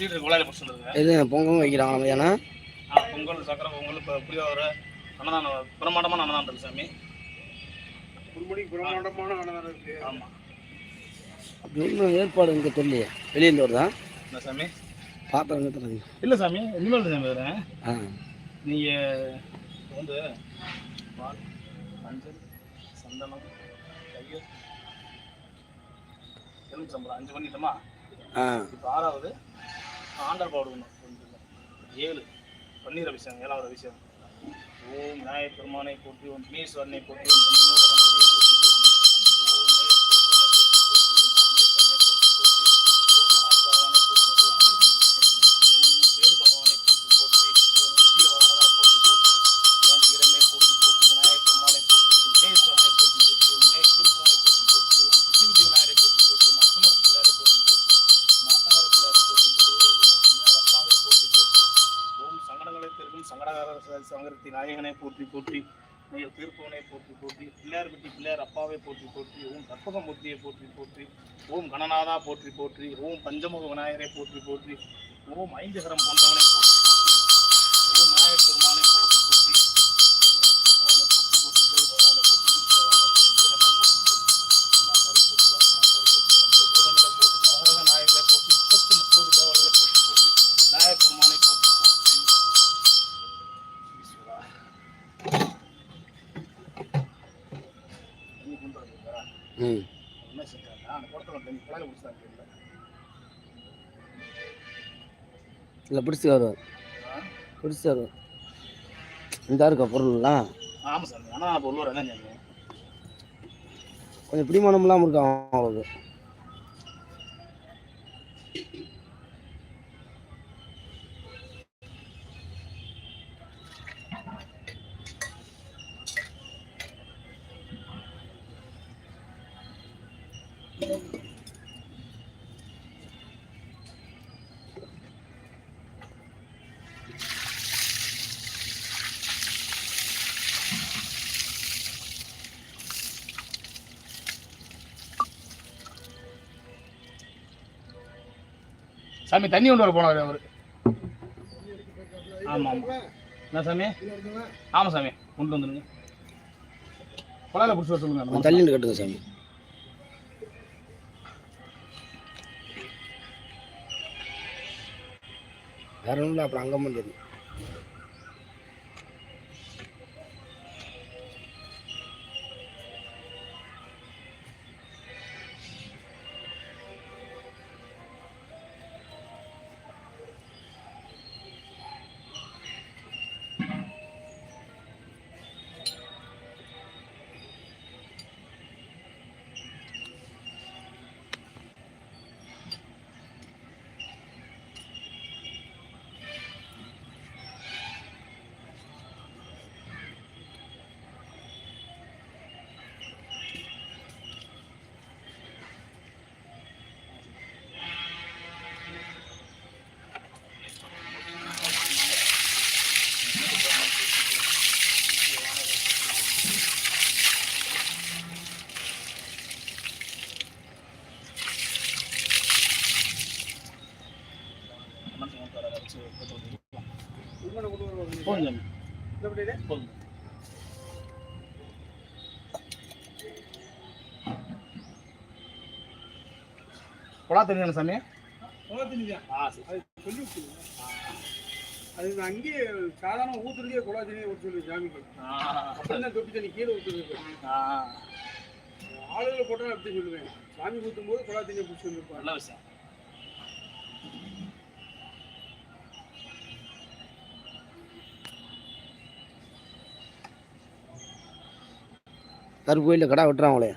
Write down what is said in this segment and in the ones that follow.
இது பொங்கலும் வைக்கிறாங்க ஏன்னா பொங்கல் சக்கரை பொங்கல் இப்போ புளியோதரை அன்னதானம் பிரமாண்டமான அன்னதானம் இருக்கு சாமி. பிரமாண்டமான அன்னதானம் இருக்கு. ஆமாம், அப்படி ஒன்றும் ஏற்பாடு இங்கே தெரியலையே, வெளியிருந்து வருதான் என்ன சாமி பாத்திரம் தரீங்க? இல்லை சாமி, இனிமேல் சாமி வரேன். நீங்கள் வந்து பால், மஞ்சள், சந்தனம், கையல், எலும்பு சம்பளம் 5 பண்ணிட்டோமா? இப்போ 6வது ஆண்டர் பாடுக்கணும். 7 பன்னீர் அபிஷேகம். 7வது அபிஷேகம். ஓம் விநாயகப் பெருமானை போற்றி, ஓம் விக்னேஸ்வரனை போற்றி, ஓம் சங்கரத்தி நாயகனை போற்றி போற்றி, தீர்ப்பவனை போற்றி போற்றி, பிள்ளையார் பெட்டி பிள்ளையார் அப்பாவை போற்றி போற்றி, ஓம் கற்பகமூர்த்தியை போற்றி போற்றி, ஓம் கணநாதா போற்றி போற்றி, ஓம் பஞ்சமுக விநாயகரை போற்றி போற்றி, ஓம் 5 கரம் கொண்டவனை போற்றி போற்றி, ஓம் விநாயகப் பெருமானை போற்றி போற்றி, நாயகரை போற்றி 30 தேவர்களை போற்றி போற்றி, விநாயகப் பெருமானை போற்றி போற்றி. இல்லை பிடிச்சி வருவார், பிடிச்சி வருவார். இந்த இருக்கா பொருள்லாம்? ஆமாம் சார், ஆனால் பொருள் என்ன கொஞ்சம் பிடிமானம் இல்லாமல் இருக்கான் அவங்களுக்கு. சாமி தண்ணி கொண்டு வர போனவர் அவர். ஆமாம் ஆமாம். என்ன சாமி? ஆமாம் சாமி, கொண்டு வந்துடுங்க. குழாயில் பிடிச்சி வர சொல்லுங்க. தள்ளின்னு கட்டுங்க சாமி. வேற ஒன்றும் இல்லை, அப்புறம் அங்கே வந்துடும். குழா தண்ணி சாமி? அது அங்கேயே சாதாரண ஊத்துறதே குழா தண்ணியை ஊற்ற சொல்லி சாமிக்கு. அப்படின்னா தொட்டி தண்ணி கீழே ஊற்றுறது. ஆளுகளை போட்டால் அப்படி சொல்லுவேன். சாமி ஊற்றும் போது குழா தண்ணியை பிடிச்சி வந்துருப்பாங்க. நல்ல விஷயம். கருப்பு கோயிலில் கடை வெட்டுறாங்களே.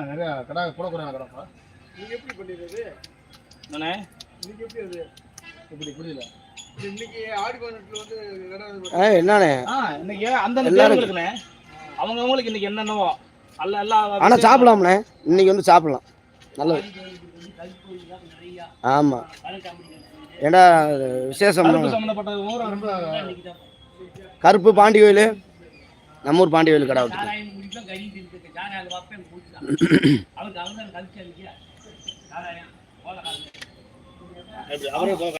நிறையா கடை போடக்கூடாது கடைப்பா. நீங்கள் எப்படி பண்ணிடுறது? நானே இன்னைக்கு எப்படி அது இப்படி புரியல. இன்னைக்கு ஆடி பதினெட்டுல வந்து என்னண்ணே இன்னைக்கு அந்த பேருக்குண்ணே அவங்கவுங்களுக்கு இன்னைக்கு என்னென்னவோ அல்ல எல்லாம். ஆனால் சாப்பிடலாம்ண்ணே, இன்னைக்கு வந்து சாப்பிடலாம். நல்லது. ஆமாம், ஏண்டா விசேஷம். கருப்பு பாண்டி கோயில், நம்ம ஊர் பாண்டி கோயில் கடை விட்டு